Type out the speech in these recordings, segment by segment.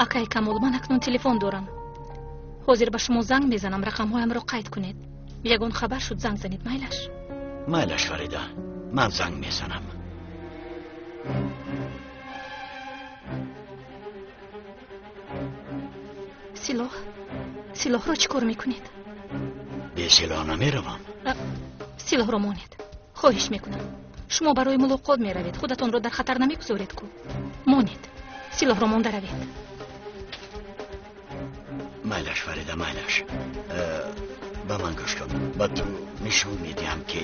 акай Камол, ман акнун телефон дорам. ҳозир ба шумо занг мезанам, рақамҳоямро қайд кунед. ягон хабар шуд занг занед, майлаш? майлаш фарида, ман занг мезанам. силоҳро чӣ кор мекунед? бе силоҳ намеравам. силоҳро монед. хоҳиш мекунам, шумо барои мулоқот меравед, худатонро дар хатар намегузоред ку. монед. силоҳро монда равед. майлаш фарида, майлаш. ба ман гӯш кун. ба ту нишон медиҳам ки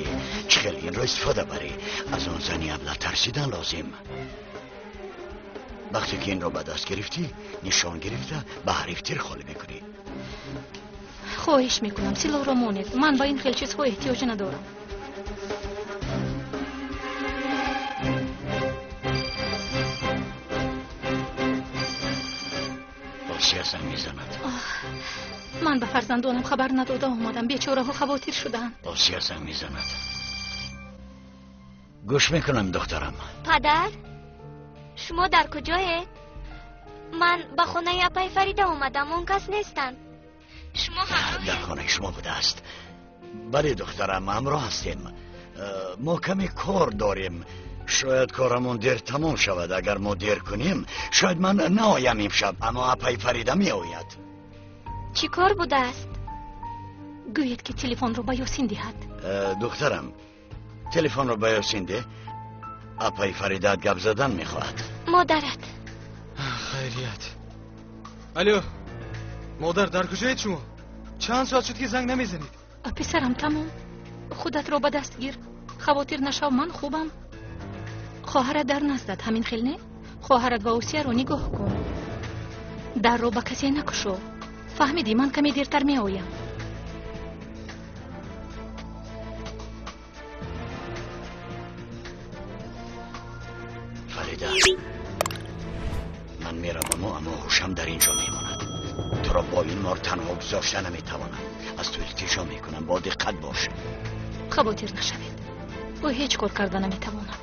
чӣ хел инро истифода барӣ. аз он зани абла тарсидан лозим. вақте ки инро ба даст гирифтӣ, нишон гирифта ба ҳарифтир холӣ мекунӣ. хоҳиш мекунам, силоҳро монед. ман ба ин хел чизҳо эҳтиёҷ надорам. осия занг мезанад. ман ба фарзандонам хабар надода омадам. бечораҳо хавотир шуданд. осия занг мезанад. гӯш мекунам духтарам. падар, шумо дар куҷоед? ман ба хонаи апай Фарида омадам, он кас нестанд. шумо дар хонаи шумо будааст. бале духтарам, ҳамроҳ ҳастем. мо каме кор дорем. шояд корамон дер тамом шавад. агар мо дер кунем, шояд ман наоям имшаб, аммо апай Фарида меояд. чӣ кор будааст? гӯед ки телефонро ба Ёсин диҳад. духтарам, телефонро ба Ёсин де. апай Фаридат гап задан мехоҳад. модарат. хайрият. алё, модар, дар куҷоед шумо? чанд соат шуд ки занг намезанед? писарам, тамом. худатро ба даст гир. хавотир нашав, ман хубам. хоҳарат дар наздад, ҳамин хел не? хоҳарат ва осияро нигоҳ кун. дарро ба касе накушо. фаҳмидӣ, ман каме дертар меоям. фарида, ман меравам, аммо ҳушам дар ин ҷо мемонад. туро бо ин мор танҳо гузошта наметавонам. аз ту илтиҷо мекунам, бо диққат бош. хавотир нашавед. ӯ ҳеҷ кор карда наметавонад.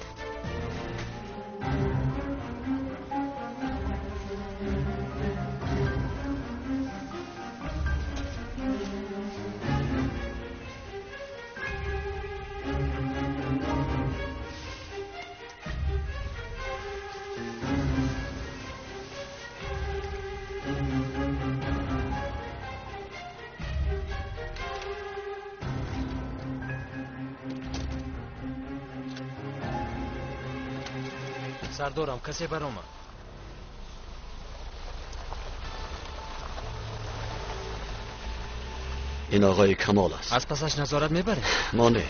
سردارم کسی برآمد. این آقای کمال است. از پسش نظارت میبره؟ ما نه.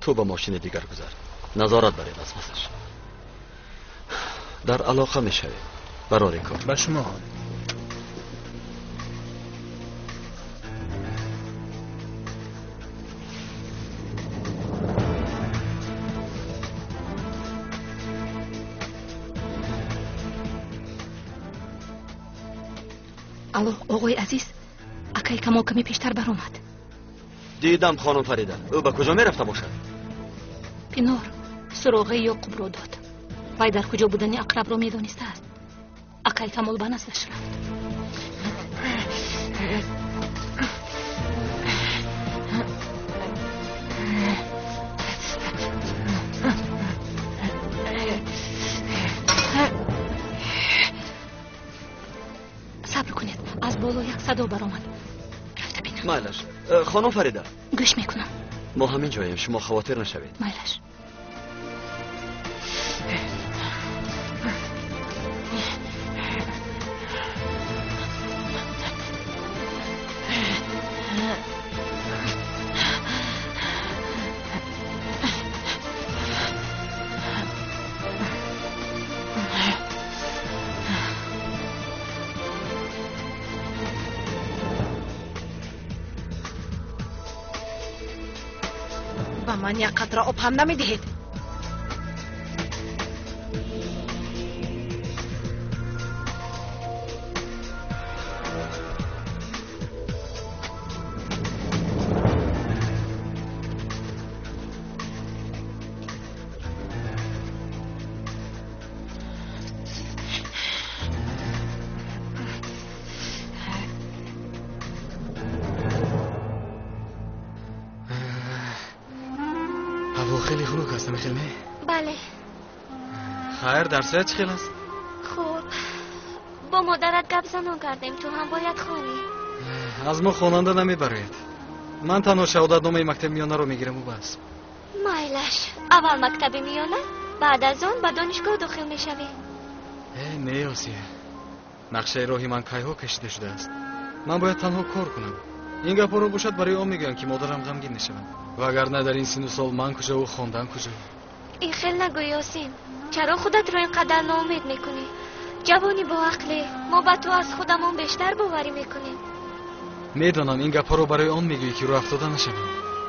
تو با ماشین دیگر گذر. نظارت برید از پسش. در علاقه میشوید. برای کار. به شما. алло, оғои азиз, акай Камол каме пештар баромад. دیدم خانم فریده. او به کجا میرفته باشد؟ پینار سراغه یعقوب رو داد. وی در کجا بودنی اقرب رو میدانسته است. اکای کمال به نزدش رفت. صبر کنید، از بالا یک صدا برآمد. رفته بینم. مایلش خانم فریده، گوش میکنم. ما همین جاییم، شما خواطر نشوید. مایلش. من یک قطره آب هم نمیدهید. خیلی خنک هستم خیلی نه؟ بله. خیر درسایت چه خیلی است؟ خوب. با مادرت گپ زنان کردیم تو هم باید خوانی. از ما خواننده نمیبرید. من تنها شهادتنامه مکتب میانه رو میگیرم و بس. مایلش. اول مکتب میانه بعد از اون به دانشگاه داخل میشوی. نه آسیه. نقشه راهی من کایها کشیده شده است. من باید تنها کار کنم. این گپا رو باشد برای آن میگن که مادرم غمگین نشوند. و اگر نه در این سن و سال من کجا و خواندن کجا؟ این خیلی نگو یاسین. چرا خودت رو اینقدر ناامید میکنی؟ جوانی با عقلی. ما به تو از خودمون بیشتر باوری میکنیم. میدانم این گپا رو برای آن میگویی که رو افتاده نشوم.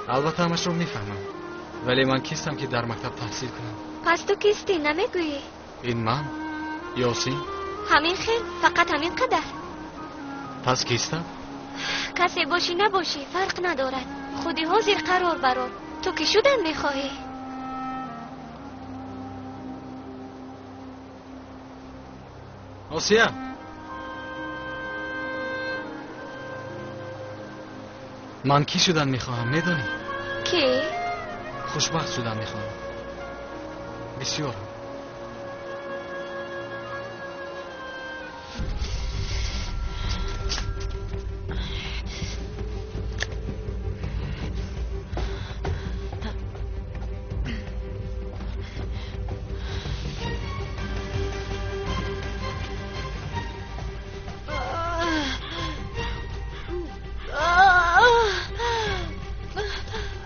البته همش رو میفهمم. ولی من کیستم که در مکتب تحصیل کنم؟ پس تو کیستی نمیگویی؟ این من یاسین. همین خیل فقط همین قدر. پس کیستم؟ کسی باشی نباشی فرق ندارد. خودی حاضر قرار برار. تو که شدن میخواهی؟ آسیه من کی شدن میخواهم میدانی؟ کی؟ خوشبخت شدن میخواهم. بسیار.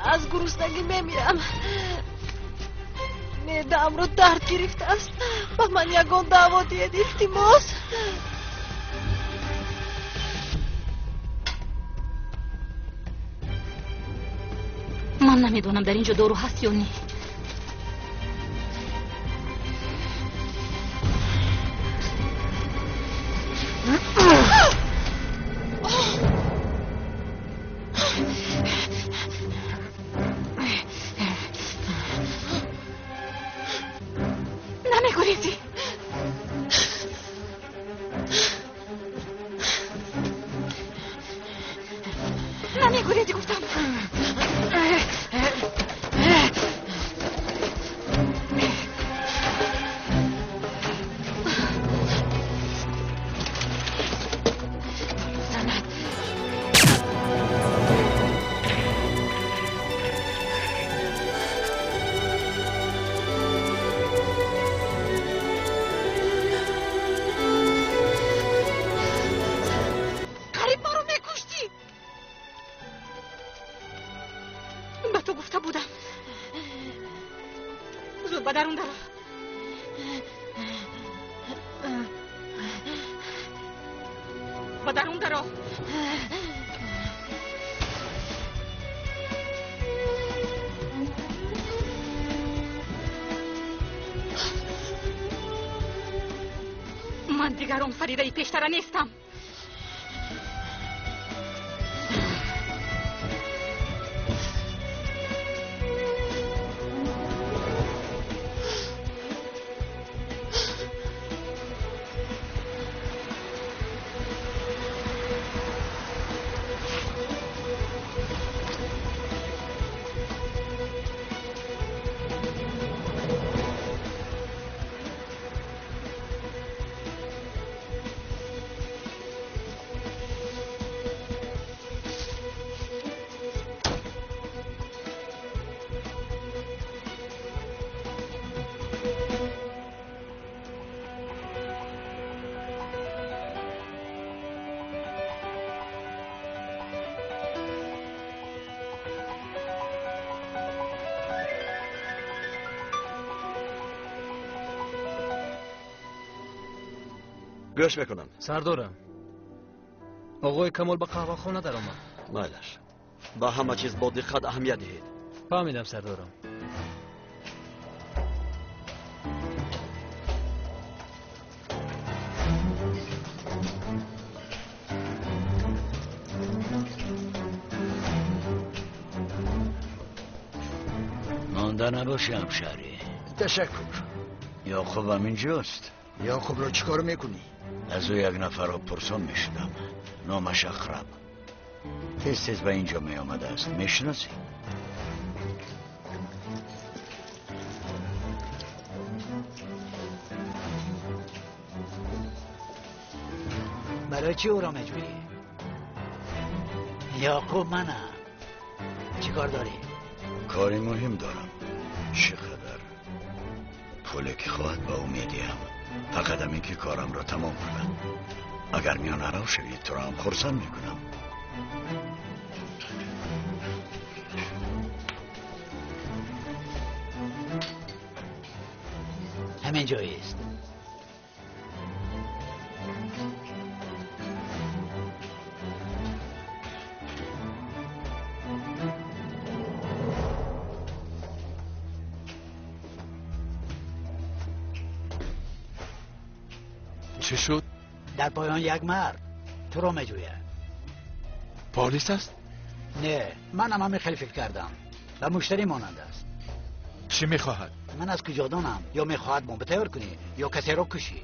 از گرسنگی میمیرم. معده‌ام رو درد گرفته است. با من یگان دعوا دید التماس. من نمیدونم در اینجا دارو هست یا نه. نمیگریزی. نمیگریزی گفتم. من دیگر اون فریده پیشتره نیستم. گوش بکنم. سردارم آقای کمال به قهوه خانه در آمد. مایلش با همه چیز با دقت اهمیت دهید. فهمیدم سردارم. مانده نباشی همشهری. تشکر. یعقوبم اینجاست. یعقوب رو چیکار میکنی؟ از او یک نفر رو پرسان میشدم. نامش اخرم. تیز به اینجا می آمده است. میشناسی؟ برای چی او را میجویی؟ یعقوب منم. چی کار داری؟ کاری مهم دارم. چقدر پولی که خواهد به او میدیم، فقط همین که کارم را تمام کنم. اگر میان را شوید تو را هم خرسند میکنم. همین جایی است. چه شد؟ در پایان یک مرد تو رو میجویه. پلیس است؟ نه، من هم همین خیلی فکر کردم. و مشتری مانند است. چی میخواهد؟ من از کجا دانم؟ یا میخواهد بمب تیار کنی یا کسی رو کشی.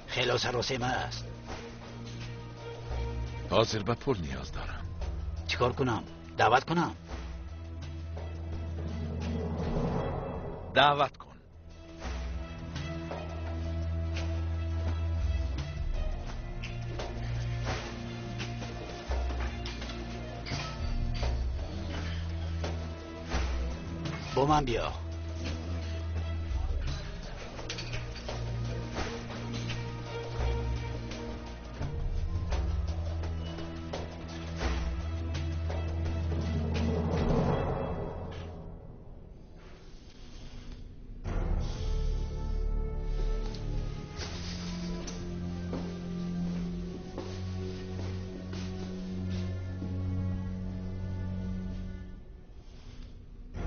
خیلی سراسیمه است. حاضر به پول نیاز دارم. چیکار کنم؟ دعوت کنم؟ دعوت کن. با من بیا.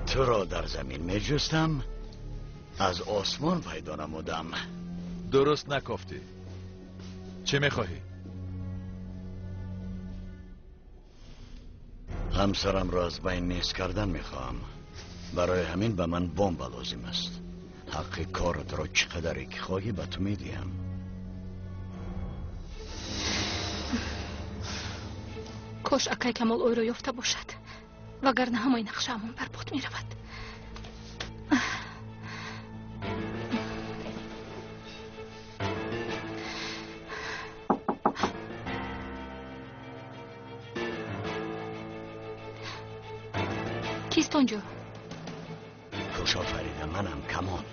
تو را در زمین می جستم، از آسمان پیدا نمودم. درست نگفتی. چه میخواهی؟ همسرم را از بین نیست کردن میخواهم. برای همین به من بمب لازم است. حق کارت را چقدری که خواهی به تو میدیم. کاش اکای کمال اوی را یافته باشد، وگرنه همه نقشه‌مان برباد می رود. کیست اونجا؟ کجا فریده؟ منم، کمال.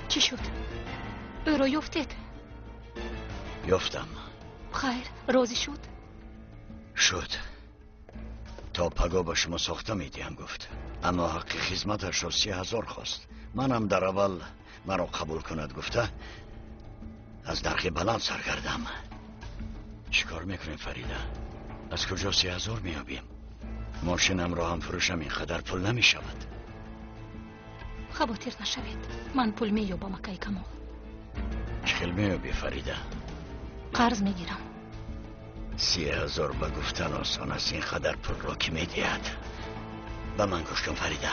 چی شد؟ او را یافتید؟ یافتم. خیر، راضی شد؟ شد. تا پگاه به شما ساخته میدیم گفت، اما حق خدمتش را 30,000 خواست. منم در اول مرا قبول کند گفته از نرخ بلند سرگردم. چیکار میکنیم فریده؟ از کجا 30,000 میابیم؟ ماشینم را هم فروشم اینقدر پول نمیشود. خواطر نشوید، من پول مییابم اکای کمال. چخیل میابی فریده؟ قرض میگیرم. 30,000 به گفتن آسان است، اینقدر پول را که میدید. به من گوش کن فریده،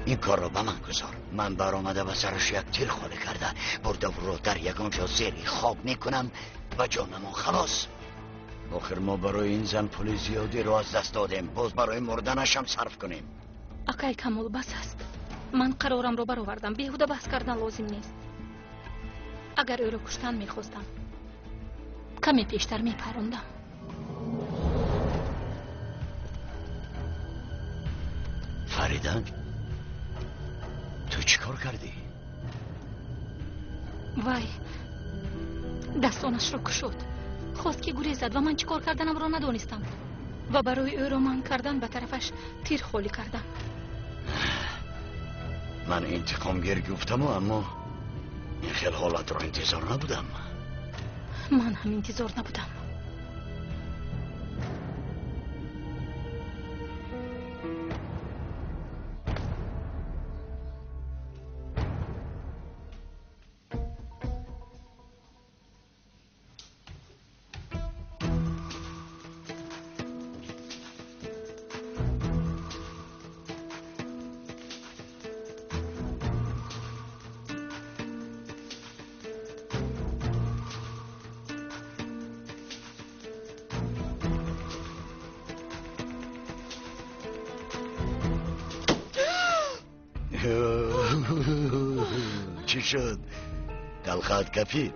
این کار را به من گذار. من برآمده و سرش یک تیر خالی کرده برده و رو در یگانجا زیری خواب میکنم و جانمون خلاص. آخر ما برای این زن پول زیادی را از دست دادیم، باز برای مردنش هم صرف کنیم. اکای کمال بس است. من قرارم رو برآوردم، بیهوده بحث کردن لازم نیست. اگر او را کشتن میخواستم کمی پیشتر میپروندم. فریده، تو چی کار کردی؟ وای، دستانش رو کشود. خواست که گریزد و من چی کار کردنم را ندانستم و برای او را من کردن به طرفش تیر خالی کردم. من انتقام گیر گفتم اما این خیلی حالت را انتظار نبودم. من هم انتظار نبودم. شد؟ دلخط کپید.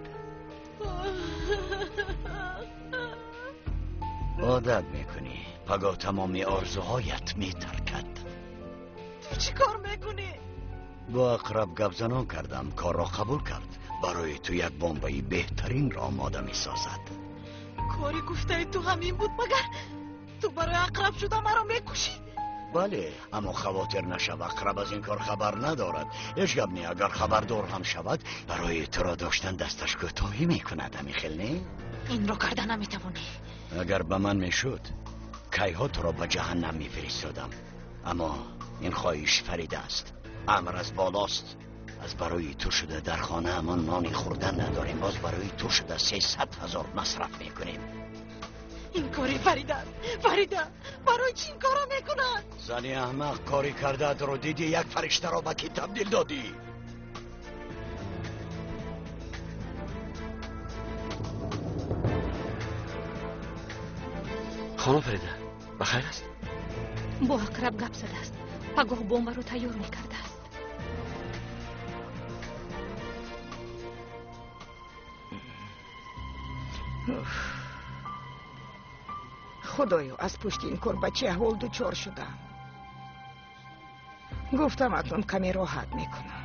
عادت میکنی. پگاه تمامی آرزوهایت میترکد. تو چی کار میکنی؟ با اقرب گپ زنان کردم، کار را قبول کرد. برای تو یک بمبئی بهترین را آماده میسازد. کاری گفته تو همین بود مگر تو برای اقرب شده مرا میکشی؟ بله، اما خواطر نشو، اقرب از این کار خبر ندارد. هیچ گپ نی، اگر خبردار هم شود برای تو را داشتن دستش کوتاهی میکند. همیخیل نی؟ این را کرده نمیتوانی. اگر به من میشد کیها تو را به جهنم میفرستادم، اما این خواهش فریده است. امر از بالاست. از برای تو شده در خانه امان نانی خوردن نداریم، باز برای تو شده 300,000 مصرف میکنیم. این کاری فریده برای چی این کارا میکنن؟ زنی احمق، کاری کرده رو دیدی؟ یک فرشته را به کی تبدیل دادی؟ خانم فریده بخیر است؟ با اقرب گپ زده است. پگاه بمب رو تیار میکرده است. خدایا از پشت این کار به چه احوال دچار شدم. گفتم اکنون کمی راحت میکنم.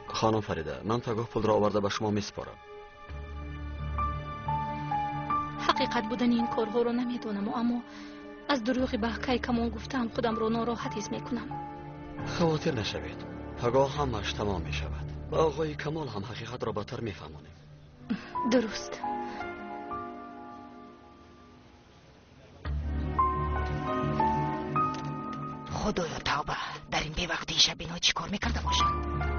خانم فریده، من پگاه پول را آورده به شما میسپارم. حقیقت بودن این کارها رو نمیدونم، اما از دروغی به کی کمون گفتم خودم رو ناراحت حس میکنم. خواطر نشوید، پگاه همش تمام می شود. با آقای کمال هم حقیقت را بهتر میفهمونیم. درست. خدایا توبه، در این بی وقتی شب اینا چی کار میکرده باشند؟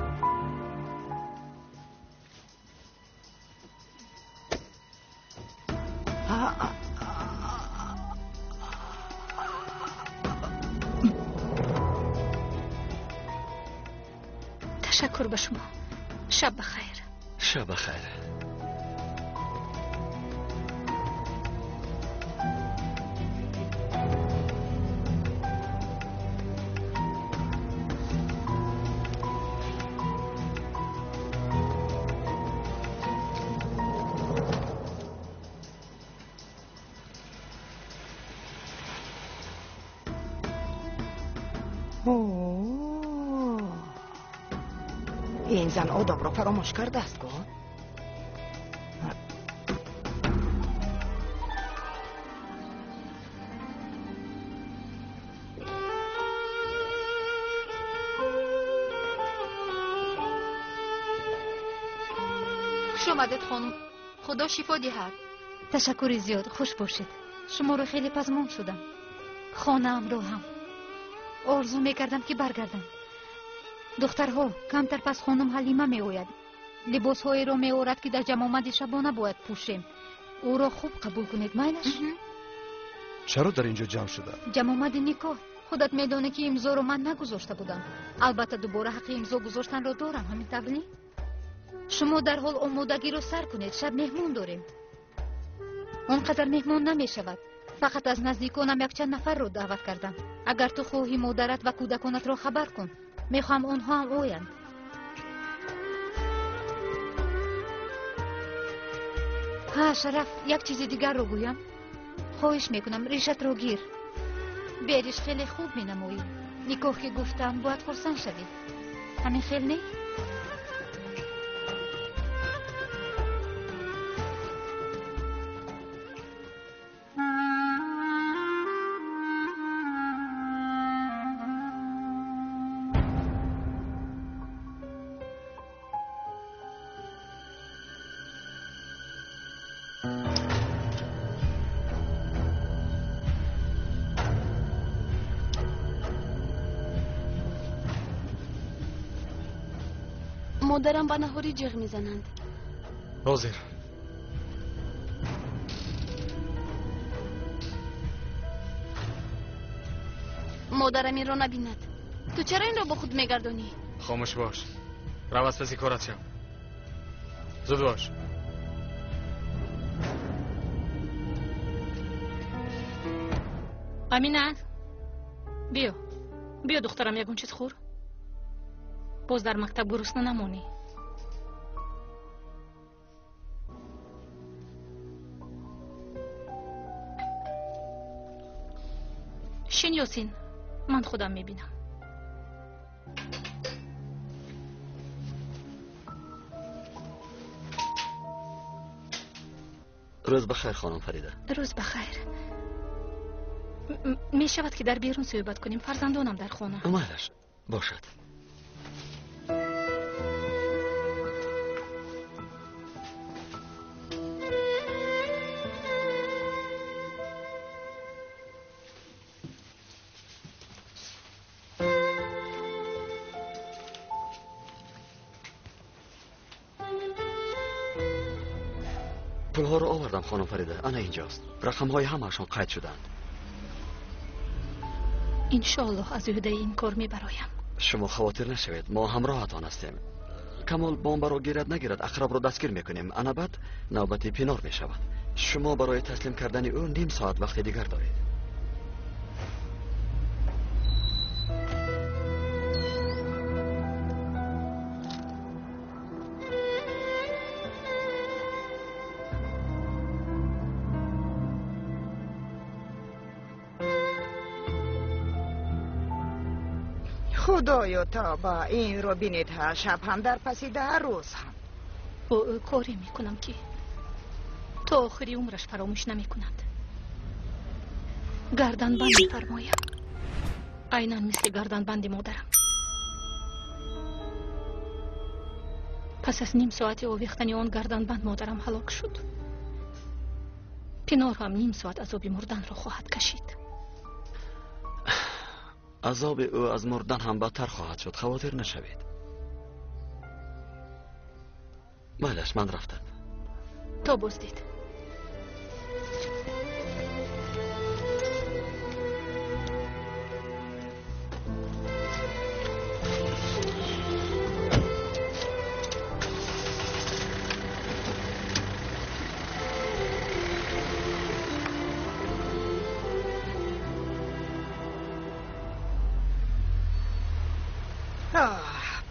تشکر به شما. شب بخیر. شب بخیر. این زن آداب را فراموش کرده است گو. خوش آمدید خانم. خدا شفا دهد. تشکر زیاد. خوش باشید. شما رو خیلی پزمون شدم. خانه‌ام رو هم آرزو میکردم که برگردم. دخترها کمتر پس خانم حلیمه می آید. لباسهایی را می آورد که در جمامد شبانه باید پوشیم. او را خوب قبول کنید. میلش؟ چرا در اینجا جمع شده؟ جمامد نکاح. خودت میدانی که امضا رو من نگذاشته بودم. البته دوباره حق امضا گذاشتن را دارم. همین طوری شما در حال آمادگی رو سر کنید. شب مهمون داریم. اونقدر مهمون نمی شود. فقط از نزدیکانم یک چند نفر رو دعوت کردم. اگر تو خواهی مادرت و کودکانت را خبر کن. میخوام اونها هم آیند. ها شرف، یک چیز دیگر رو گویم. خواهش میکنم ریشت رو گیر. بیریش خیلی خوب مینمایی. نکاح که گفتم باید خرسند شدی. همین خیلی نه؟ مادرم با نهاری جغ میزنند. حاضر. مادرم این را نبیند. تو چرا این را با خود میگردانی؟ خاموش باش. رو از پسی کارت شم. زود باش. امینت بیا دخترم یگون چیز خور. باز در مکتب گرسنه نمونی. شین یاسین، من خودم میبینم. روز بخیر خانم فریده. روز بخیر. می شود که در بیرون صحبت کنیم؟ فرزندانم در خانه. مالش باشد. پولها رو آوردم خانم فریده. انا اینجاست. رقم‌های همه‌شون قید شدند. انشالله از عهده این کار میبرایم. شما خاطر نشوید، ما همراهتان هستیم. کمال بمب را گیرد نگیرد اقرب را دستگیر میکنیم. انا بعد نوبت پینار میشود. شما برای تسلیم کردن او نیم ساعت وقت دیگر دارید. خدایا تا با این رو بینید ها، شب هم در پسی 10 روز هم او کاری میکنم که تا آخری عمرش فراموش نمی کند. گردن بند میفرمایم، عیناً مثل گردن بند مادرم. پس از نیم ساعت آویختن آن گردن بند مادرم هلاک شد. پینار هم نیم ساعت عذاب مردن را خواهد کشید. عذاب او از مردن هم بدتر خواهد شد، خاطر نشوید. مالش من رفتم. تا بازدید.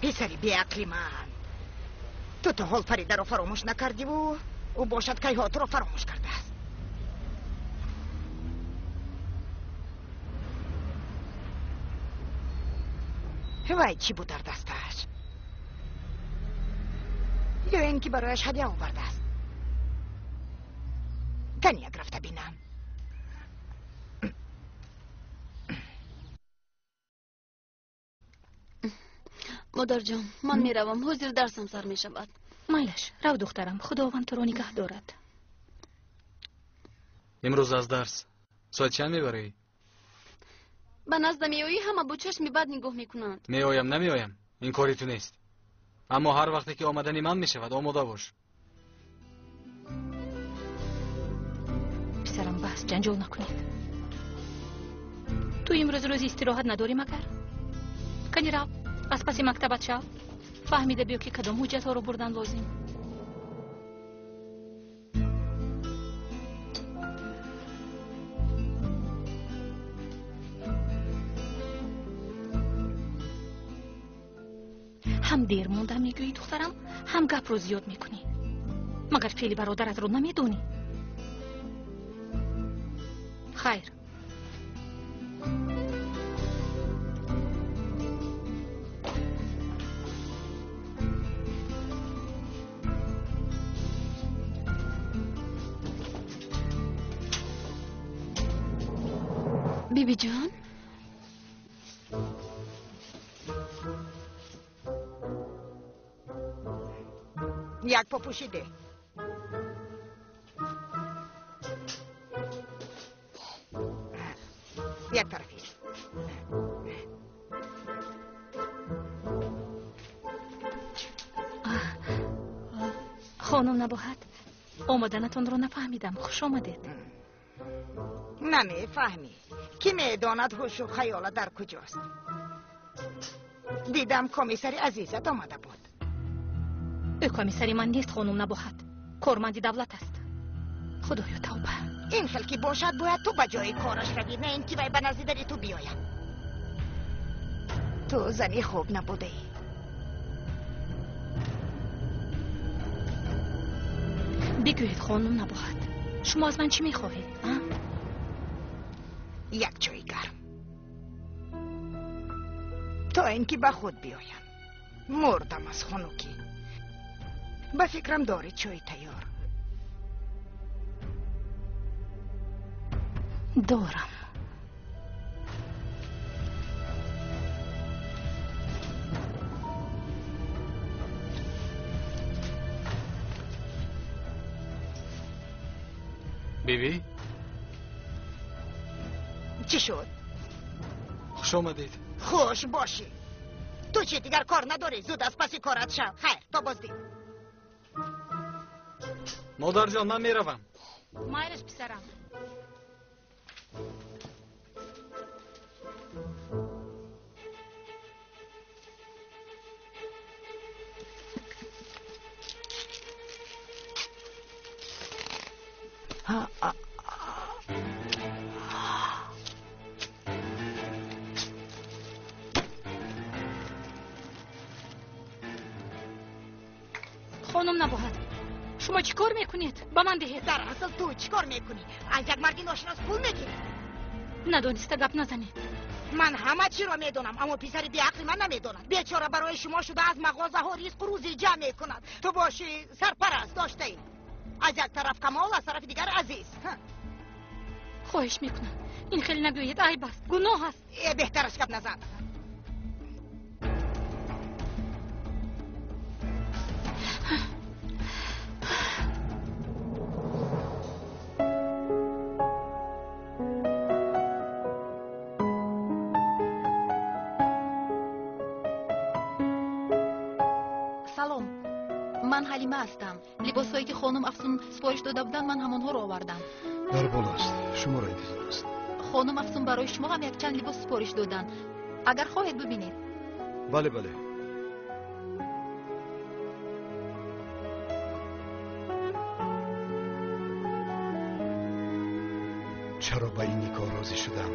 پسری بیعقلی من، تو تا حال فریده رو فراموش نکردی و او باشد که تو رو فراموش کرده است. وای چی بود در دستش؟ یا این که برایش هدیه آورده است؟ تنیک رفته بینم. مادر جان من میروم، حضور درسم سر میشود. مایلش رو دخترم، خداوند تو را نگه دارد. امروز از درس ساعت چند میبری؟ به نزد میایی همه با چشمی بد نگاه میکنند. میایم نمیایم این کاری تو نیست، اما هر وقتی که آمدنی من میشود آماده باش. پسرم بس جنجال نکنید. تو امروز روز استراحت نداری مگر؟ کنی رو از پس مکتبت شو، فهمیده بیا که کدام حجت ها رو بردن لازم. هم دیر مونده میگویی دخترم، هم گپ رو زیاد میکنی. مگر فعلی برادرت رو نمیدونی؟ خیر. بیبی جان یک پا پوشیده. یک طرفی. خانم نباهد آمدنتون رو نفهمیدم. خوش آمدید. نمیفهمی کی میداند هوش و خیالت در کجاست. دیدم کمیسری عزیزت آمده بود. او کمیسری من نیست خانم نباهد. کارمند دولت است. خدایا توبه. این خیلی که باشد باید تو به جای کارش روی، نه اینکه وای به نزدیک تو بیاید. تو زنی خوب نبوده ای. بگوید خانم نباهد. شما از من چی میخواهید؟ یک چای گرم تا اینکه به خود بیایم. مردم از خنکی. به فکرم داری چای تیار؟ دارم. بیبی چی شد؟ خوش آمدید. خوش باشی. تو چی دیگر کار نداری؟ زود از پسی کارت شو. خیر تا بازدید. مادر جان من میروم. مایلش پسرم. خانم نباهد. شما چی کار میکنید؟ با من دهید. در اصل تو چی کار میکنی؟ از یک مردی ناشناس پول میگیری؟ ندانسته گپ نزنید. من همه چی را میدونم، اما پسری بی عقلی من نمیدوند. بیچاره برای شما شده از مغازه ها ریسک و روزی جمع میکند. تو باشی سرپرست داشته ای. از یک طرف کمال، از طرف دیگر عزیز. خواهش میکنم این خیلی نگویید. عیب است، گناه است. بهترش گپ نزن. سلام، من حلیمه هستم. لباسایی که خانم افسون سفارش داده بودن من همونها رو آوردم. در بالاست. شما را انتظار است. خانم افسون برای شما هم یک چند لباس سفارش دادن. اگر خواهید ببینید. بله بله. چرا به این نگاه راضی شدم؟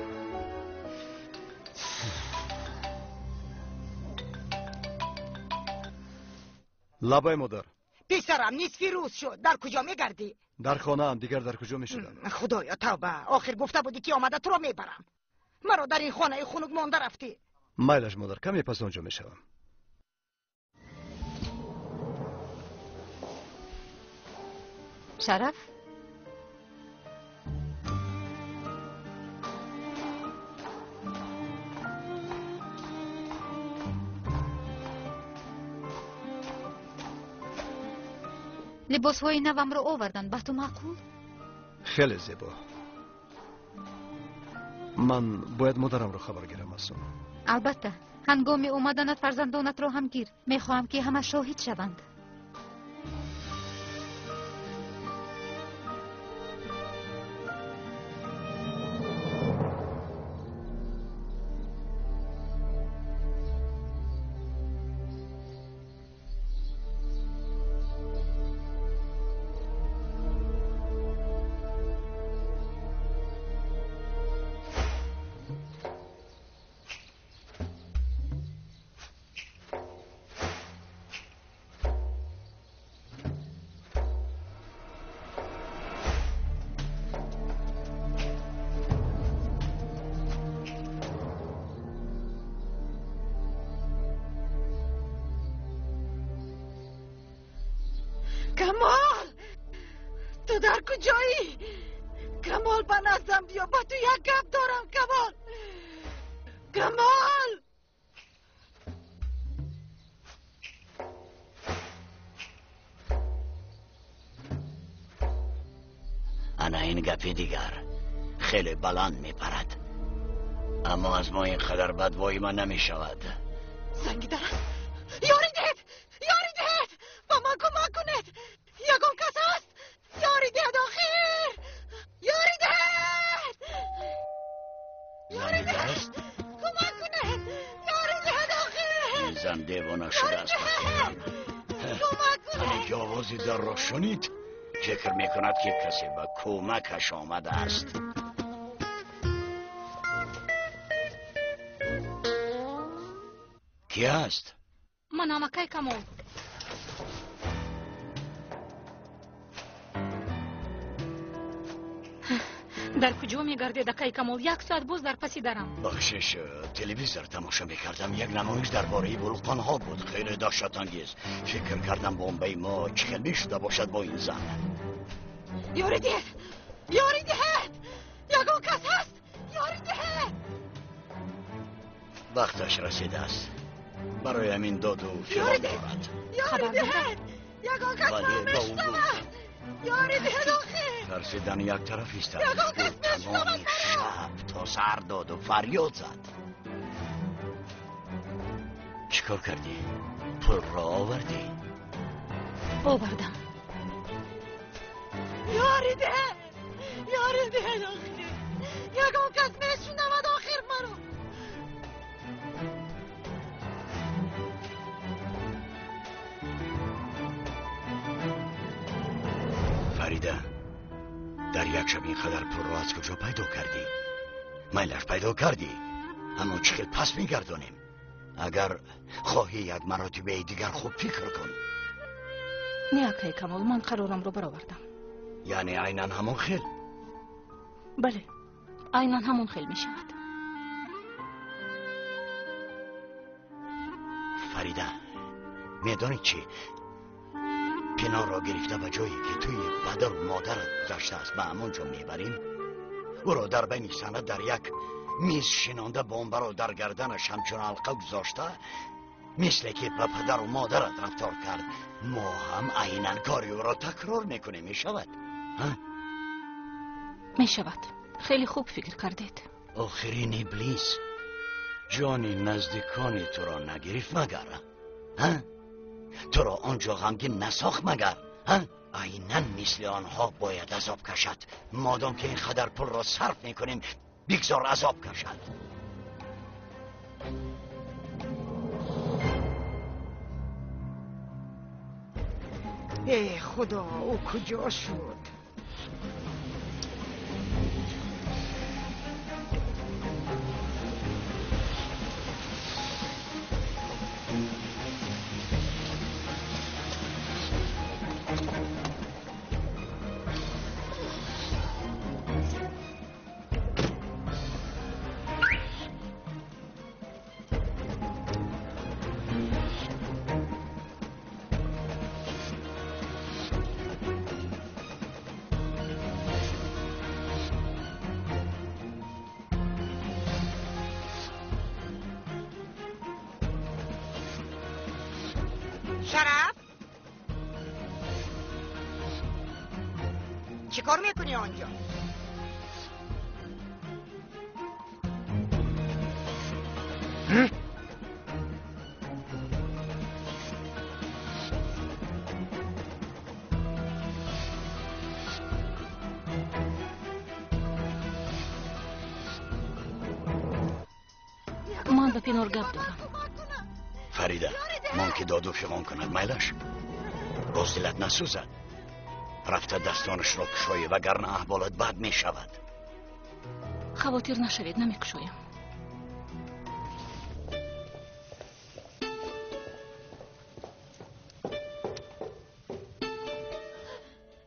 لبای مادر. پسرم نصفی روز شد. در کجا میگردی؟ در خانه هم. دیگر در کجا میشدم؟ خدایا توبه. آخر گفته بودی که آمده تو را میبرم. مرا در این خانه خنک مانده رفتی. مایلش مادر. کمی پس آنجا میشوم. شرف؟ لباس های نوم رو آوردن. به تو معقول؟ خیلی زیبا. من باید مادرم رو خبر گیرم از اون. البته هنگام اومدنت فرزندانت رو هم گیر. میخواهم که همه شاهد شوند. کمال، تو در کجایی؟ کمال به نزدم بیا. با تو یک گپ دارم. کمال، کمال. انا این گپی دیگر خیلی بلند میپرد، اما از ما اینقدر بدوایی ما نمیشود. زنگی دارد. یاری دهید، یاری دهید. با من کمک کنید. یگان کس هست. یاری دهید آخر. یاری دهید. یاری دهید. کمک کنید. یاری دهید آخر. این زن دیوانه شده است. کنید. که آوازی در را شنید فکر میکند که کسی به کمکش آمده است. کی است؟ منم اکای کمال. در کجا میگردید اکای کمال؟ 1 ساعت باز در پسی دارم. بخشش تلویزیون تماشا میکردم. یک نمایش درباره ولکان‌ها بود، خیلی دهشت انگیز. فکر کردم بمبئی ما چگونه شده باشد با این زن. یاری دهد، یاری دهد، یگان کس هست، یاری دهد. وقتش رسیده است. برای همین داد و فیران دارد. یاری دهد، یگان کس ما میشنود. یاری دهد آخه. ترسیدن یک طرف است. تمام شب تا سر داد و فریاد زد. چیکار کردی؟ پول را آوردی؟ آوردم. یاری دهد، یاری دهد آخه. یگان کس میشنود آخر مرا. فریده، در یک شب اینقدر پول را از کجا پیدا کردی؟ میلش پیدا کردی، اما چقدر پس میگردانیم. اگر خواهی یک مراتبه دیگر خوب فکر کن. نه اکای کمال، من قرارم رو برآوردم. یعنی عیناً همون خیل؟ بله، عیناً همون خیل می شود. فریده، میدانی چی؟ پناه را گرفته به جایی که توی پدر و مادرت گذاشته است به همونجا میبریم. او را در بین سند در یک میز شنانده بمب را در گردنش همچون حلقه گذاشته، مثل که به پدر و مادرت رفتار کرد. ما هم عیناً کاری او را تکرار میکنیم. میشود؟ میشود. خیلی خوب فکر کردید. آخرین ابلیس جانی نزدیکانی تو را نگرفت مگر؟ تو را آنجا غمگین نساخت مگر؟ عیناً مثل آنها باید عذاب کشد. مادام که این قدر پول را صرف میکنیم بگذار عذاب کشد. ای خدا، او کجا شد؟ شرف؟ چی کار میکنی آنجا؟ من به پینور گپ دارم. فریده، من که داد و فیغان کند میلش باز دلت نسوزد. رفته دستانش را کشایه وگرنه احوالت بد می شود. خواطر نشوید، نمی کشایم.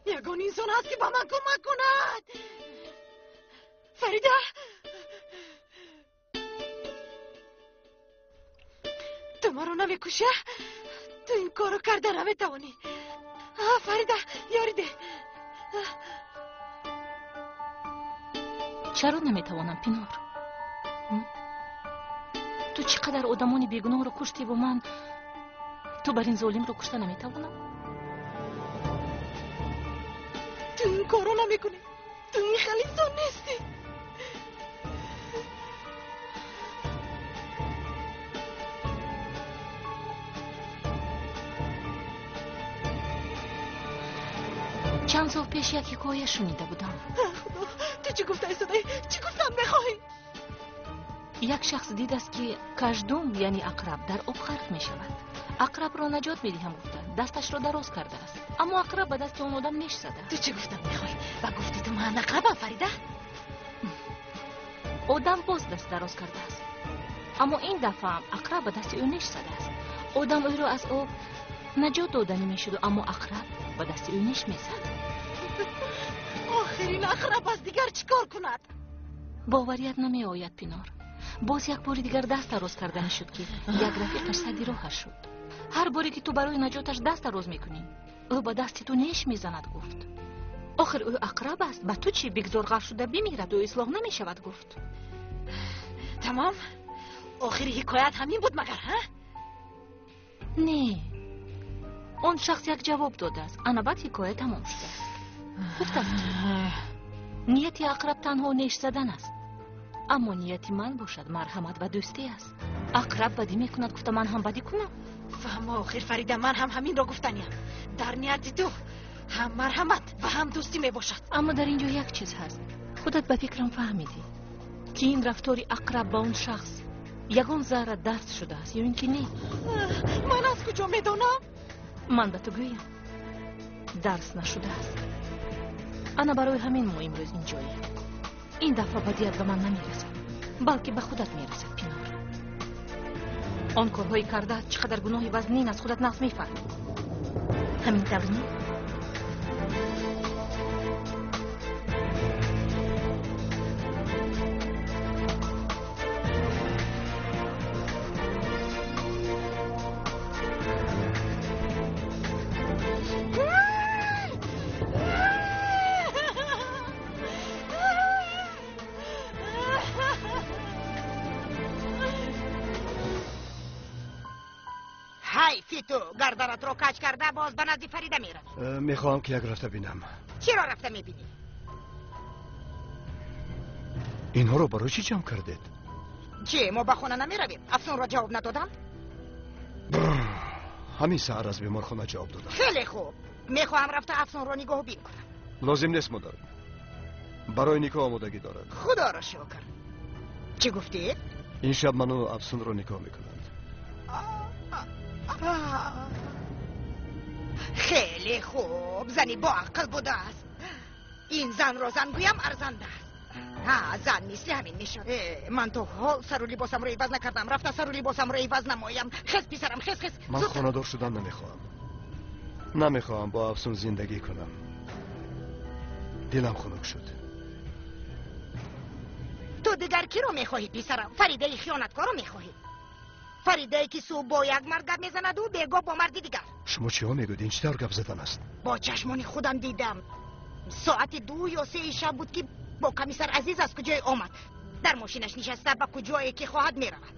یگان انسان هست که با من کمک کند. فریده، تو ما رو نمیکشه؟ تو این کارو کرده نمیتوانی. فریده، یاری ده. چرا نمیتوانم پینور؟ تو چقدر آدمان بیگناه رو کشتی و من تو بر این ظالم رو کشته نمیتوانم؟ تو این کارو نمیکنی. تو این خیلی انسان نیستی. چند سال پیش یک حکایه شنیده بودم. تو چی گفته صدای؟ چی گفتم میخوای؟ یک شخص دید است که کژدم یعنی عقرب در آب غرق می شود. عقرب را نجات بدهم گفتند. دستش را دراز کرده است، اما عقرب به دست اون آدم نیش زده. تو چی گفتم میخوای؟ و گفتی تو من عقربم فریده؟ آدم باز دست دراز کرده است، اما این دفعه هم عقرب به دست او نیش زده است. آدم او را از او نجات دادنی میشد، اما عقرب به دست او نیش میزد. آخرین عقرب از دیگر چیکار کند؟ باوریت نمی آید پینار. باز یک بار دیگر دست دراز کردن شد که یک رفیقش سدی راهش شد. هر باری که تو برای نجاتش دست دراز میکنی او با دست تو نیش میزند گفت. آخر او عقرب است، به تو چی؟ بگذار غرق شده بمیرد و اصلاح نمیشود گفت. تمام؟ آخری حکایت همین بود مگر ها؟ نه، اون شخص یک جواب داده است. انا بعد حکایت تمام شده است. گفت است نیت عقرب تنها نیش زدن است، اما نیت من باشد مرحمت و دوستی است. عقرب بدی میکند گفته من هم بدی کنم. فهم آخر فریده، من هم همین را گفتنیم. در نیت تو هم مرحمت و هم دوستی میباشد. اما در اینجا یک چیز هست، خودت به فکرم فهمیدی که این رفتاری عقرب با اون شخص یگان ذره درس شده است یا اینکه نه؟ من از کجا میدونم؟ من به تو گویم درس نشده است. انا برای همین ما امروز اینجاییم. این دفعه بدیت به من نمیرسد بلکه به خودت میرسد پینار. آن کارهایی کرده چقدر گناهی وزنین از خودت نقض میفهمی. همین طور نه؟ تو گردنت رو کج کرده باز به نزد فریده میرن. میخوام که یک رفته بینم. چرا رفته میبینی؟ اینها رو برای چی جمع کردید؟ چی ما به خونه نمیرویم؟ افسون را جواب ندادم؟ همین سحر از بیمارخانه جواب دادم. خیلی خوب، میخواهم رفته افسون را نگاه بین کنم. لازم نیست مادر، برای نکاح آمادگی دارد. خدا را شکر. چی گفتی؟ این شب منو افسون رو نکاح میکنند. خیلی خوب، زنی با عقل بوده است. این زن را زن گویم ارزنده است. زن مثل همین میشد. من تو حال سر و لباسم رو عوض نکردم، رفته سر و لباسم رو عوض نمایم. خس پیسرم خس. من خانه‌دار شدن نمیخواهم با افسون زندگی کنم. دلم خنک شد. تو دیگر کی رو میخواهی پیسرم؟ فریده خیانتکار رو میخواهی؟ فریده که صبح با یک مرد گپ میزند و بیگاه با مردی دیگر. شما چی ها میگوید؟ این چطور گپ زدن است؟ با چشمانی خودم دیدم. ساعت 2 یا 3 شب بود که با کمیسر عزیز از کجای آمد. در ماشینش نشسته به کجایی که خواهد میرود.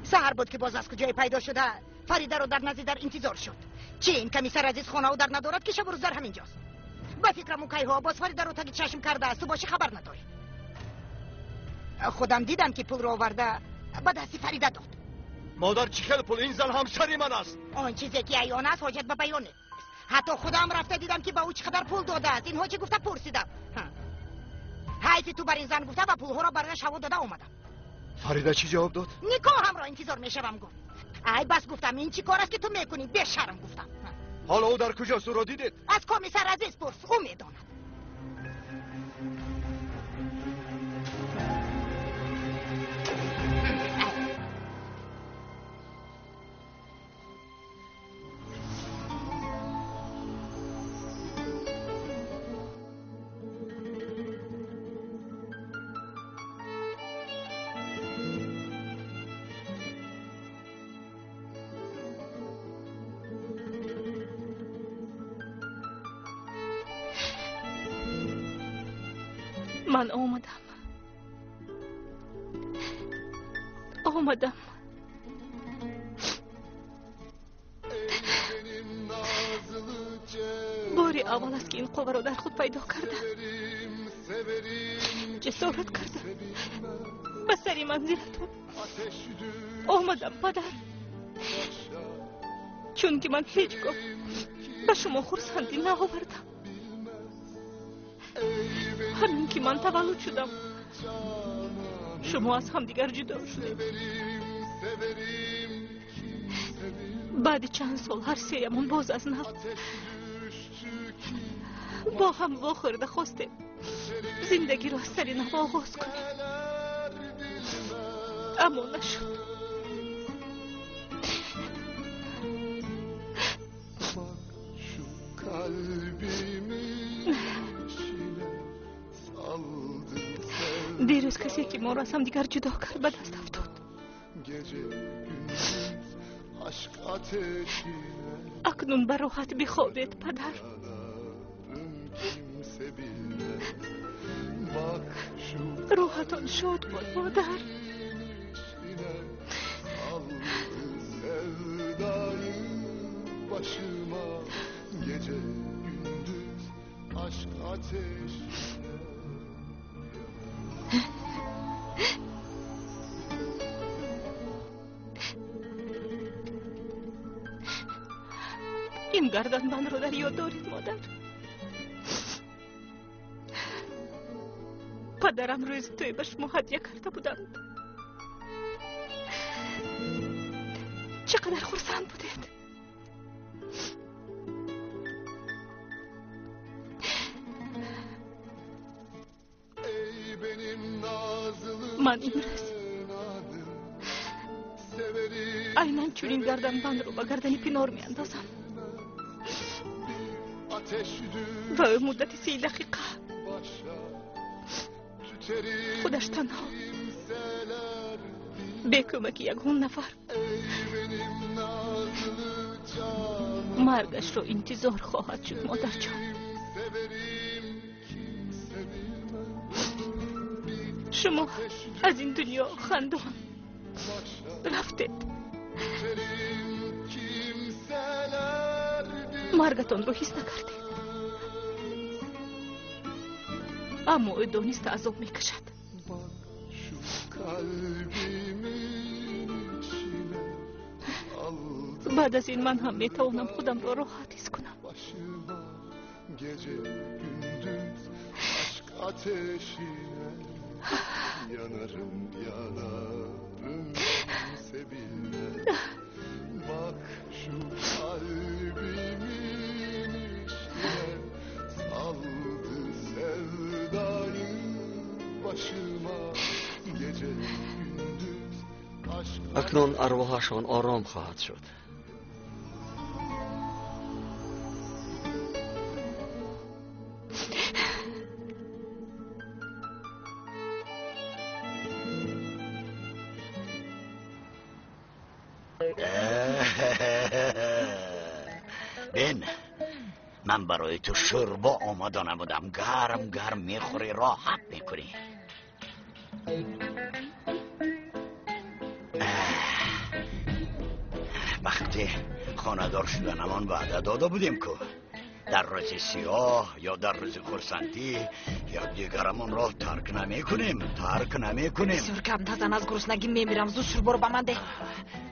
سحر بود که باز از کجای پیدا شده فریده رو در نزد در انتظار شد. چه این کمیسر عزیز خانه او در ندارد که شب و روز در همینجاست. به فکرم اون کیها باز فریده رو تگ چشم کرده است. تو باشی خبر نداری. خودم دیدم که پول رو آورده به دست فریده داد. مادر چی خیلی پول؟ این زن همسری من است. آن چیزی که عیان است حاجت به بیان نیست. حتی خودم رفته دیدم که به او چقدر پول داده است. اینها چی گفته پرسیدم. حیفی تو بر این زن گفته و پولها را برایش هوا داده اومدم. فریده چی جواب داد؟ نکاح هم را انتظار میشوم گفت. ای بس گفتم این چی کار است که تو میکنی؟ به شرم گفتم. حالا او در کجاست؟ او را دیدید؟ از کمیسر عزیز پرس، او میداند. من آمدم. باری اول است که این قوه را در خود پیدا کرده. جسارت کرده به سری منزلتون آمدم پدر، چون که من هیچگاه به شما خرسندی نآوردم. همین که من تولد شدم شما از همدیگر جدا شدید. بعد چند سال هر سیمون باز از نو با هم واخورده خواستیم زندگی رو از سر نو آغاز کنیم، اما نشد. دیروز کسی که ما را از هم دیگر جدا کرد به دست افتاد. اکنون به راحت بخوابید پدر. راحتان شاد بود مادر. Gece gündüz aşk ateşi. این گردنبند رو در یاد دارید مادر؟ پدرم روز توی به شما هدیه کرده بودند. چقدر خرسند بودید. من این روز aynen چنین گردنبند رو به گردن پینار می اندازم و مدت 30 دقیقه خودش تنها به کمک یگان نفر مرگش رو انتظار خواهد شد مادر جان. شما از این دنیا خندان رفتید، مرگتان رو حس نکردید، اما او دانسته عذاب میکشد. بعد از این من هم میتوانم خودم را راحت حس کنم. Yanarım yanarım sevinle. Bak şu kalbimin içine saldı sevdayı başıma gece gündüz aşk. اکنون ارواحشان آرام خواهد شد. بین من برای تو شوربا آماده نمودم، گرم گرم میخوری راحت میکنی. وقتی خانه‌دار شدنمان وعده داده بودیم که در روز سیاه یا در روز خرسندی یا دیگرمون را ترک نمی کنیم. بسیار کم تازن از گرسنگی میمیرم. زود شور برو به من ده.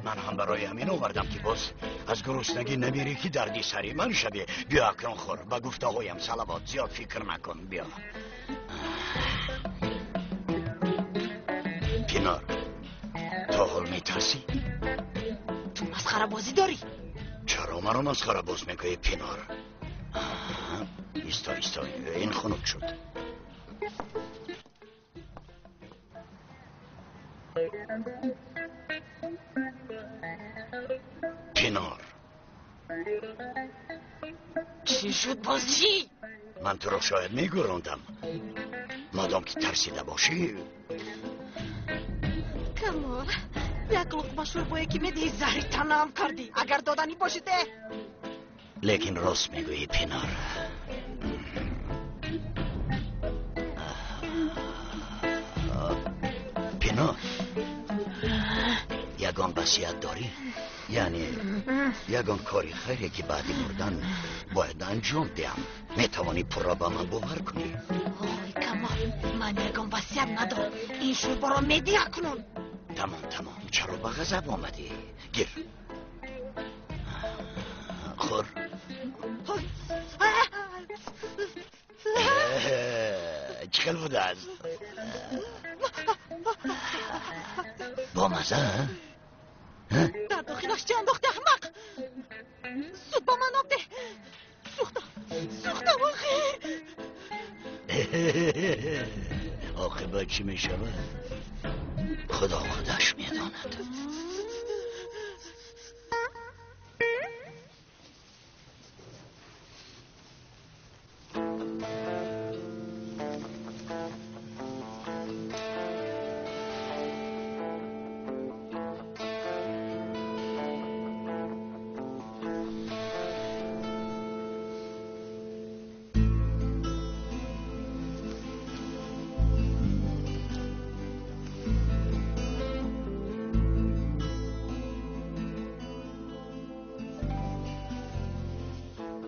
من هم برای همین آوردم که باز از گرسنگی نمیری که دردی سری من شوی. بیا اکران خور، به گفته هایم صلوات زیاد فکر نکن. بیا پینار، تو حال میترسی؟ تو مسخره بازی داری؟ چرا مرا مسخره باز میگویی پینار؟ ایستا این خنک شد. پینار چی شد باز چی؟ من تو را شاید میگروندم، مادام که ترسیده باشی. کمال یک لقمه شوربایی که میدهی زهری تنم کردی. اگر دادنی باشیده. لیکن راست میگویی پینار. پینار یگان وصیت داری؟ یعنی یگان کاری خیری که بعد مردن باید انجام دهم، میتوانی پر را به من باور کنی؟ آی کمال من یگان وصیت ندارم. این شوربا را میدی اکنون. تمام چرا به غضب آمدی؟ گیر خور. چکل بوده است؟ با مزه؟ در داخلش چه انداخته احمق. سود با من آب ده. سوختم آخیر. عاقبت چی می شود؟ خدا خودش می داند.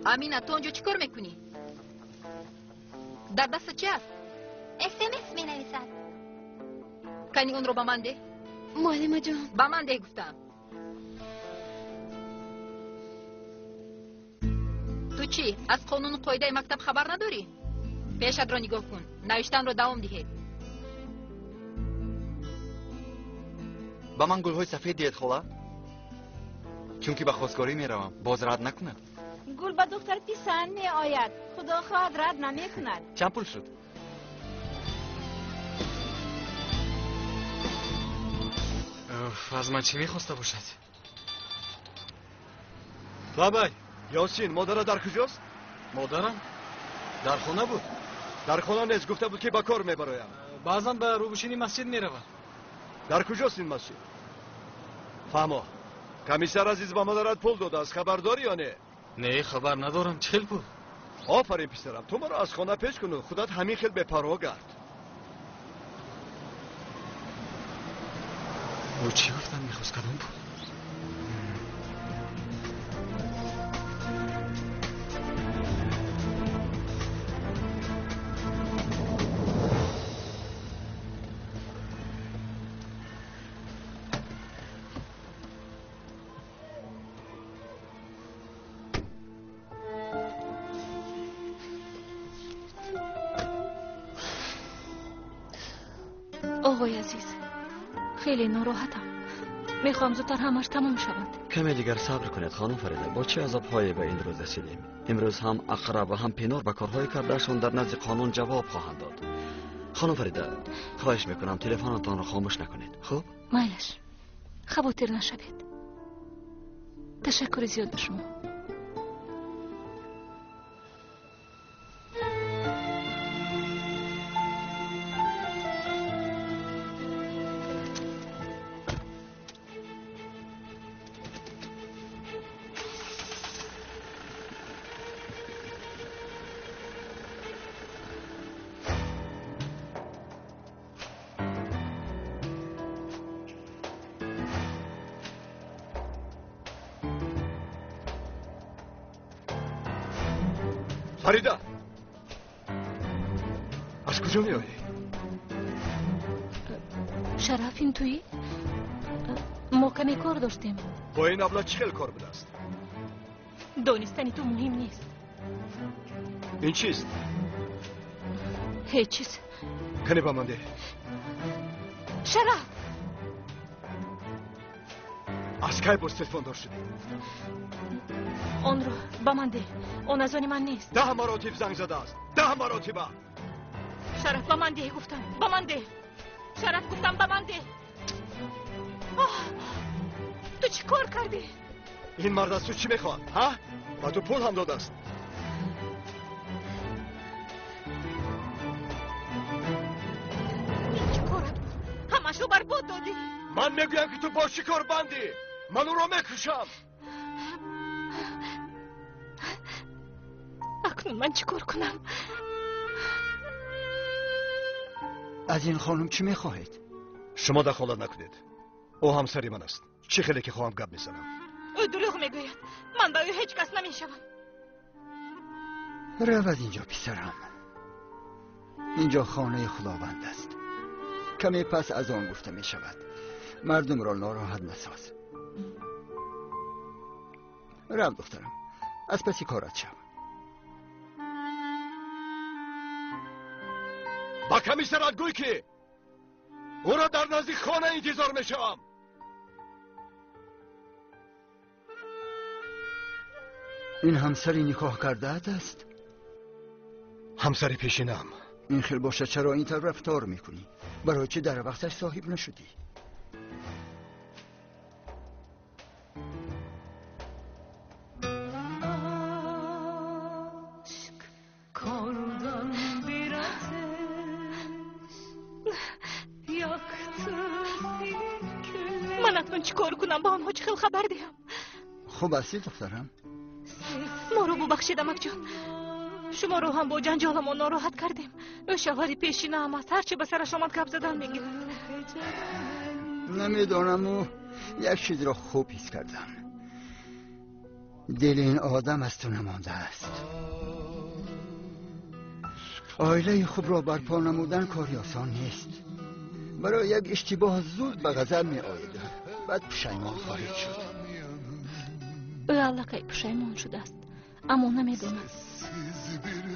امینه تو اونجا چیکار میکنی؟ در دست چی است؟ SMS می نویسد. کنی اون رو به من ده. معلم جان به من ده گفتم. تو چی؟ از قانون قاعده مکتب خبر نداری؟ پیشت را نگاه کن. نوشتن رو دوام دهید. با من گلهای سفید دید خلا؟ چون که به خواستگاری میروم باز رد نکند. گل با دختر پیسان می آید. خدا خواهد رد نمی کند. چند پول شد؟ از من چی میخواسته باشد؟ بابای یاسین مادر در کجاست؟ مادرم در خانه بود. در خانه نیست، گفته بود که با کار میبرایم. بعضا به روبشینی مسجد میرود. در کجاست این مسجد؟ فهمو کمیسر عزیز با مادرت پول داده است، خبر داری یا نه؟ نه خبر ندارم. چهل پول. آفرین پسرم، تو مرا از خانه پیش کن و خودت همین خیل بپروا گرد. او چی گفتن میخواست کدام پول؟ آقای عزیز خیلی ناراحتم. میخوام زودتر همش تمام شود. کمی دیگر صبر کنید خانم فریده. با چه عذاب‌هایی به این روز رسیدیم. امروز هم اقرب و هم پینور به کارهای کردهشان در نزد قانون جواب خواهند داد. خانم فریده خواهش میکنم تلفنتان را خاموش نکنید. خب مایلش خواطر نشوید. تشکر زیاد به شما. فریده از کجا می آیی؟ شرف این تویی؟ ما کمی کار داشتیم. با این ابله چه خیلی کار بوده است؟ دانستنی تو مهم نیست. این چیست؟ هیچ چیز. کنی با من ده. شرف از کی باز تلفن دار شدی؟ آن رو با من ده. آن از آن من نیست. 10 مراتب زنگ زده است. 10 مراتب. شرف با من ده گفتم. با من ده. شرف گفتم با من ده. تو چی کار کردی؟ این مرد از تو چی میخواد؟ ها؟ با تو پول هم داده است. این چی کارت بود؟ همش رو برباد دادی. من میگویم که تو با شکار بندی. من او را میکشم. اکنون من چی کار کنم؟ از این خانم چی میخواهید؟ شما دخالت نکنید. او همسری من است. چه خیلی که خواهم گپ میزنم. او دروغ میگوید. من با او هیچ کس نمیشوم. رو از اینجا پسرم. اینجا خانه خداوند است. کمی پس از آن گفته می شود. مردم را ناراحت نساز. رو دخترم. از پسی کارت شو. با کمی سرت گوی که او را در نزدیک خانه انتظار می شوم. این همسری نکاح کرده است؟ همسر پیشینم. این خیلی باشه چرا این طور رفتار میکنی؟ برای چه در وقتش صاحب نشدی؟ من حتما چی کار کنم با آنها چه خبر دهم؟ خوب هستی دخترم؟ ما رو ببخشید امک جان، شما رو هم با جنجالمون ناراحت کردیم. شوهری پیشینه هم است، هرچی به سرش آمد گپ زدن میگیرد. نمیدونم و یک چیز را خوب حس کردم. دل این آدم از تو نمانده است. عائله خوب را برپا نمودن کاری آسان نیست. برای یک اشتباه زود به غضب می آید، بعد پشیمان خواهید شد. او علاقه پشیمان شده است، اما نمیدوند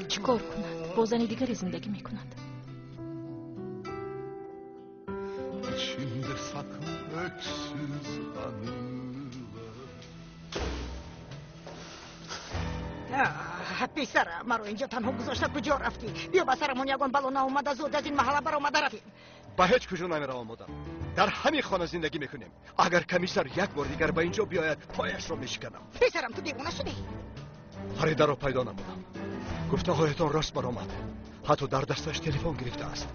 چیکار کند. با زن دیگری زندگی میکند. İçimde saklı öksüz anılar. پسرم مرا اینجا تنها گذاشته کجا رفتی؟ بیا با سرمون یگان بلا اومده، زود از این محله برآمده رفتیم. به هیچ کجا نمیره آمدم. در همین خانه زندگی میکنیم. اگر کمیسر یک بار دیگر به اینجا بیاید پایش رو میشکنم. پسرم تو دیوانه شدی؟ فریده رو پیدا نمودم. گفته هایتان راست برآمد. حتی در دستش تلفن گرفته است.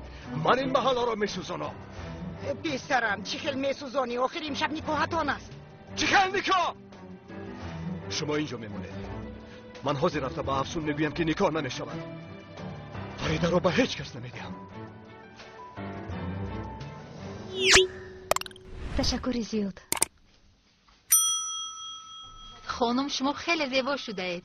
من این محله را میسوزانم. پسرم چی خیلی میسوزانی؟ آخر امشب نکاحتان است. چی خیلی نکاح؟ شما اینجا میمونید. من حاضر رفته به افسون میگویم که نکاح نمیشود. فریده رو به هیچ کس نمیدیم. تشکر زیاد. خانم شما خیلی زیبا شده اید.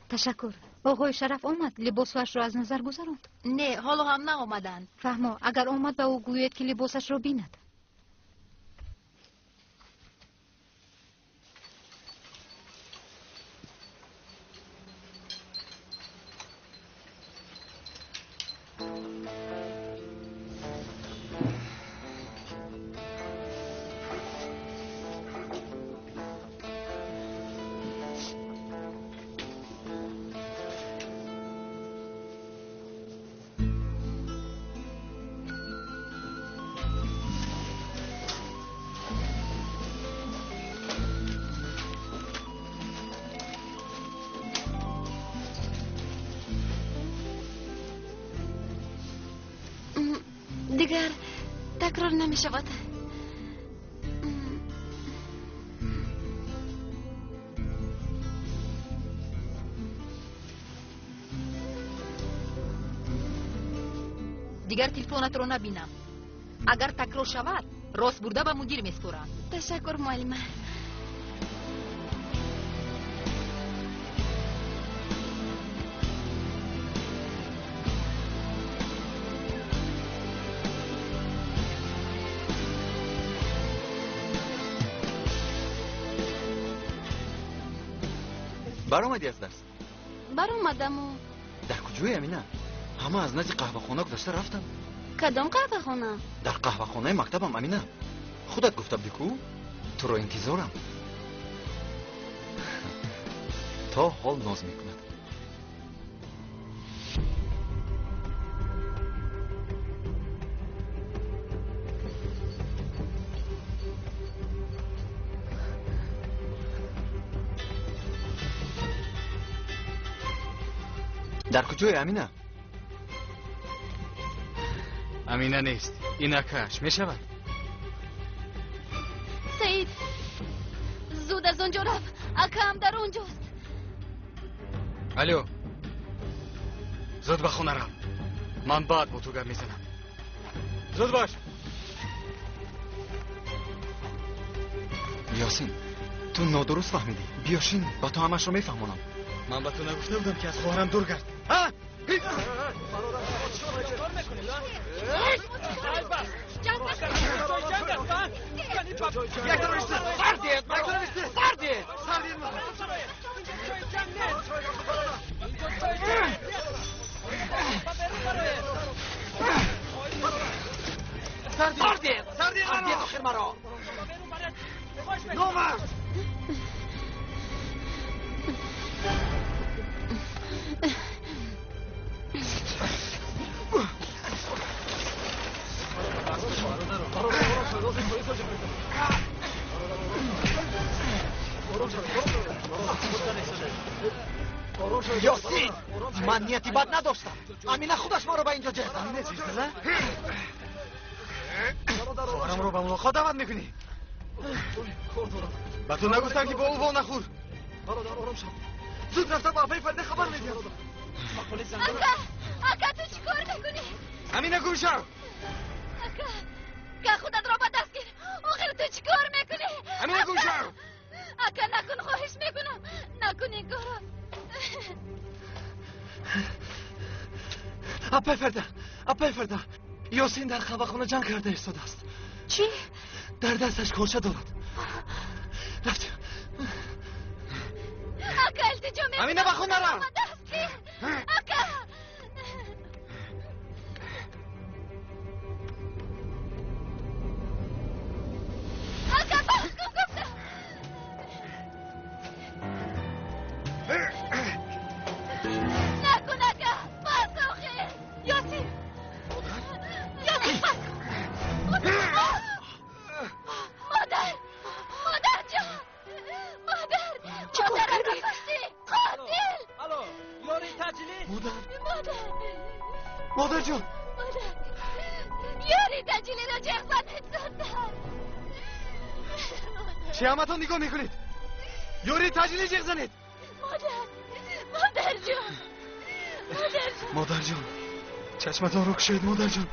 تشکر. آقای شرف آمد لباسش را از نظر گذراند؟ نه حالا هم نه آمدن. فهمو اگر آمد به او گوید که لباسش را بیند. دیگر تکرار نمی شود. دیگر تلفنت رو نبینم. اگر تکرار شود راست برده به مدیر میسپارم. تشکر معلمه. برآمدی از درس؟ برآمدم و در کجای امینه؟ همه از نزد قهوه خانه گذشته رفتم. کدام قهوه خانه؟ در قهوه خانه مکتبم امینه. خودت گفته بودی کو؟ تو رو انتظارم. تا حال ناز میکند. در کجای امینه؟ امینه نیست، این اکاش میشود. سعید زود از اونجا رفت، اکا هم در اونجاست. الو زود به خونه رفت. من بعد با تو گپ میزنم. زود باش. یاسین تو نادرست فهمیدی. بیاشین با تو همش رو میفهمونم. من به تو نگفته بودم که از خواهرم دور گرد. ها؟ یاسین من نیتی بد نداشتم امینه خودش ما رو به اینجا جه زد امینه چیز زده؟ خواهرم رو به ملاقات دعوت میکنی؟ به تو نگفتم که با او وا نخور زود رفته با افای فرده خبر میدیم اکا تو چیکار میکنی؟ امینه گوش شو اکا خودت را به دست گیر آخر تو چیکار میکنی؟ امینه گوش شو اکا نکن خواهش میکنم نکن این کارا اپای فرده یاسین در خواخونه جنگ کرده ایستاده است چی؟ در دستش کلچه دارد رفت اکا التجا میکنم امینه به خونه را دست گیر اکا اکا باز کن گفتم نکن اکا باز آخه یاسین یاسین مادر جان مادر را کشتی قاتل الو یاری تجلی مادر جان یاری تجلی را جغزنت زدن چه همتون نگاه میکنید؟ یوری تجلی جغ زنید مادر جان مادر جان چشمتان رو کشید مادر جان